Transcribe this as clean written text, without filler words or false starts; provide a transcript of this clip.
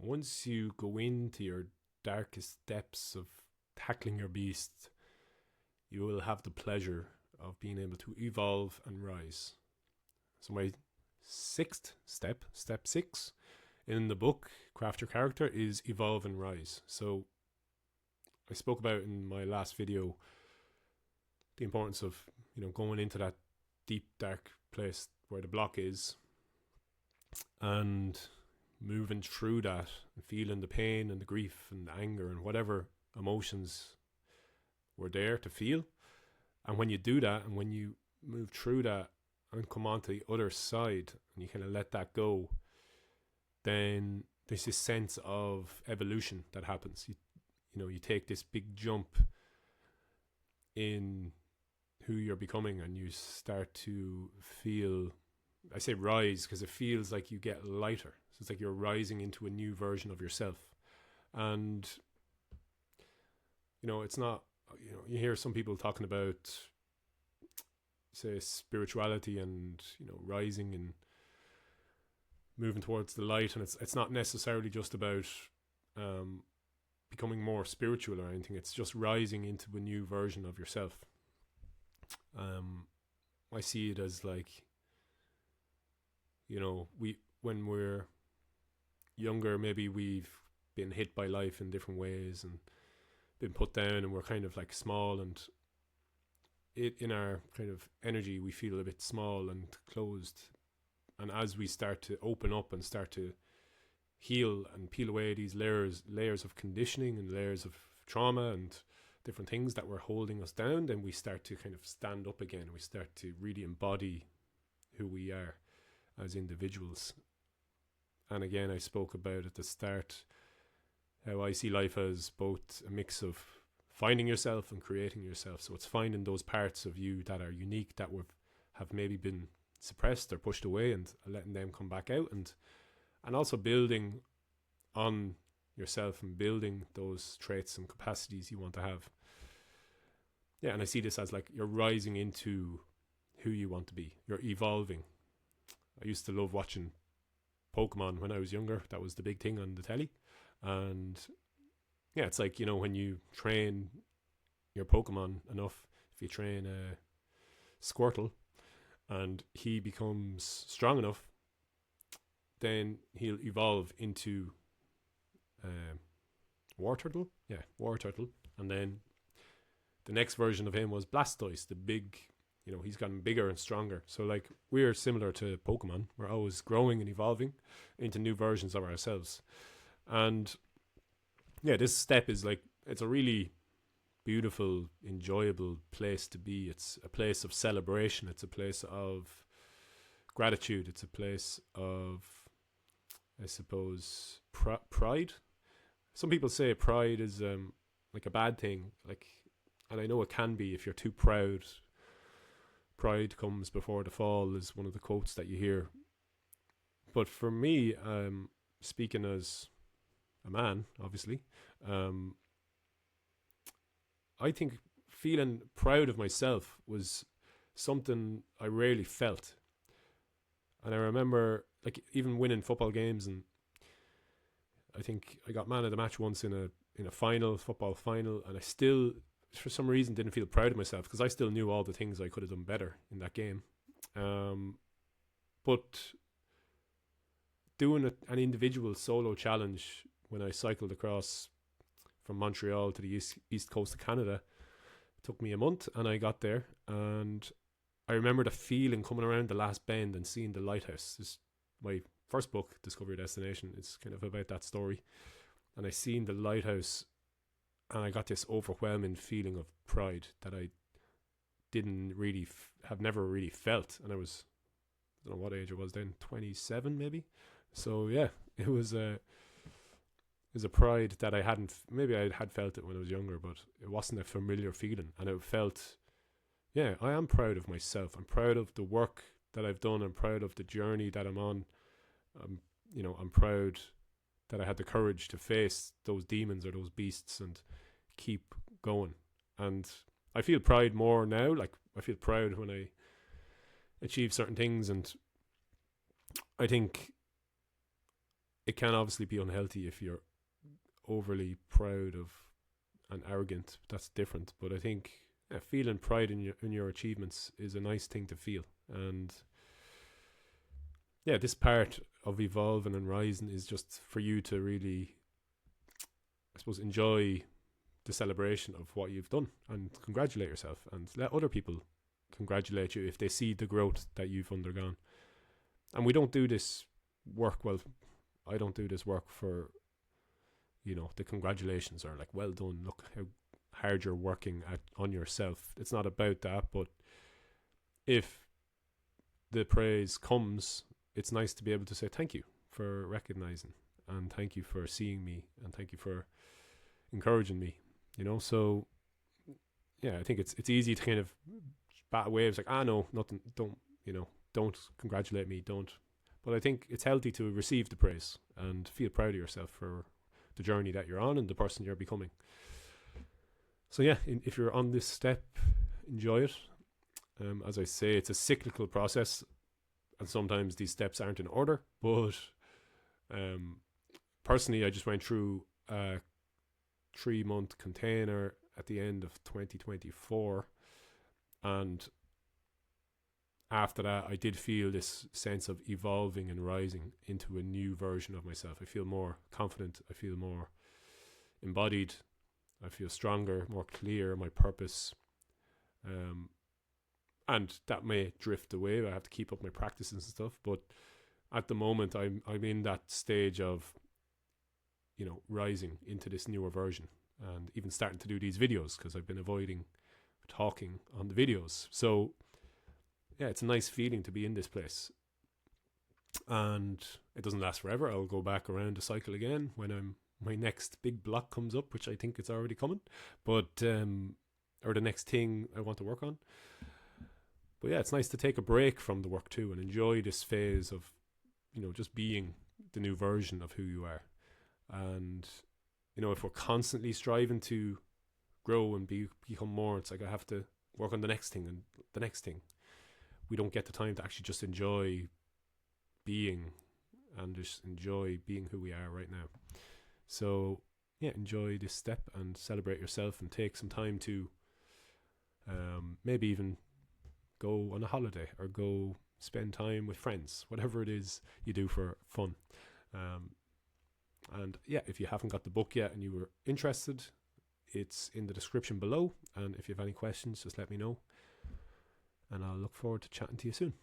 Once you go into your darkest depths of tackling your beast, you will have the pleasure of being able to evolve and rise. So my sixth step, step 6 in the book, Craft Your Character, is evolve and rise. So I spoke about in my last video the importance of, going into that deep, dark place where the block is and moving through that and feeling the pain and the grief and the anger and whatever emotions were there to feel. And when you do that and when you move through that and come onto the other side and you kind of let that go, then there's this sense of evolution that happens. You take this big jump in who you're becoming and you start to feel, I say rise because it feels like you get lighter. So it's like you're rising into a new version of yourself. And, it's not, you hear some people talking about, say, spirituality and, rising and moving towards the light. And it's not necessarily just about becoming more spiritual or anything. It's just rising into a new version of yourself. I see it as like, when we're younger, maybe we've been hit by life in different ways and been put down and we're kind of like small, and in our kind of energy we feel a bit small and closed. And as we start to open up and start to heal and peel away these layers of conditioning and layers of trauma and different things that were holding us down, then we start to kind of stand up again. We start to really embody who we are as individuals. And again, I spoke about at the start how I see life as both a mix of finding yourself and creating yourself. So it's finding those parts of you that are unique, that have maybe been suppressed or pushed away, and letting them come back out, and also building on yourself and building those traits and capacities you want to have. Yeah, and I see this as like you're rising into who you want to be. You're evolving. I used to love watching Pokemon when I was younger. That was the big thing on the telly. And yeah, it's like, when you train your Pokemon enough, if you train Squirtle and he becomes strong enough, then he'll evolve into War Turtle. Yeah, War Turtle. And then the next version of him was Blastoise, the big, he's gotten bigger and stronger. So like we're similar to Pokemon. We're always growing and evolving into new versions of ourselves. And yeah, this step is like, it's a really beautiful, enjoyable place to be. It's a place of celebration. It's a place of gratitude. It's a place of, I suppose, pride. Some people say pride is like a bad thing, and I know it can be if you're too proud. Pride comes before the fall is one of the quotes that you hear. But for me, speaking as a man, obviously, I think feeling proud of myself was something I rarely felt. And I remember even winning football games, and I think I got man of the match once in a football final, and I still, for some reason, didn't feel proud of myself because I still knew all the things I could have done better in that game. But doing an individual solo challenge when I cycled across from Montreal to the east coast of Canada, it took me a month, and I got there, and I remember the feeling coming around the last bend and seeing the lighthouse. This, my first book, Discover Your Destination, is kind of about that story. And I seen the lighthouse, and I got this overwhelming feeling of pride that I didn't really have never really felt. And I don't know what age I was then, 27 maybe. So yeah, it was a pride that I hadn't, maybe I had felt it when I was younger, but it wasn't a familiar feeling. And it felt, yeah, I am proud of myself. I'm proud of the work that I've done. I'm proud of the journey that I'm on. I'm proud that I had the courage to face those demons or those beasts and keep going. And I feel pride more now. Like, I feel proud when I achieve certain things. And I think it can obviously be unhealthy if you're overly proud of and arrogant. That's different. But I think feeling pride in your achievements is a nice thing to feel. And yeah, this part of evolving and rising is just for you to really, I suppose, enjoy the celebration of what you've done and congratulate yourself, and let other people congratulate you if they see the growth that you've undergone. And we don't do this work, well, I don't do this work for, the congratulations are like, well done, look how hard you're working on yourself. It's not about that. But if the praise comes, it's nice to be able to say thank you for recognizing, and thank you for seeing me, and thank you for encouraging me. So yeah, I think it's easy to kind of bat away. It's like, no, nothing, don't congratulate me, don't. But I think it's healthy to receive the praise and feel proud of yourself for the journey that you're on and the person you're becoming. So yeah, if you're on this step, enjoy it. As I say, it's a cyclical process, and sometimes these steps aren't in order. But personally, I just went through a 3-month container at the end of 2024, and after that I did feel this sense of evolving and rising into a new version of myself. I feel more confident, I feel more embodied, I feel stronger, more clear, my purpose, and that may drift away. I have to keep up my practices and stuff, but at the moment I'm in that stage of rising into this newer version, and even starting to do these videos because I've been avoiding talking on the videos. So yeah, it's a nice feeling to be in this place, and it doesn't last forever. I'll go back around the cycle again when my next big block comes up, which I think it's already coming, but or the next thing I want to work on. But yeah, it's nice to take a break from the work too and enjoy this phase of just being the new version of who you are. And if we're constantly striving to grow and become more, it's like I have to work on the next thing and the next thing. We don't get the time to actually just enjoy being, and just enjoy being who we are right now. So yeah, enjoy this step and celebrate yourself, and take some time to maybe even go on a holiday or go spend time with friends, whatever it is you do for fun. And yeah, if you haven't got the book yet and you were interested, it's in the description below. And if you have any questions, just let me know. And I'll look forward to chatting to you soon.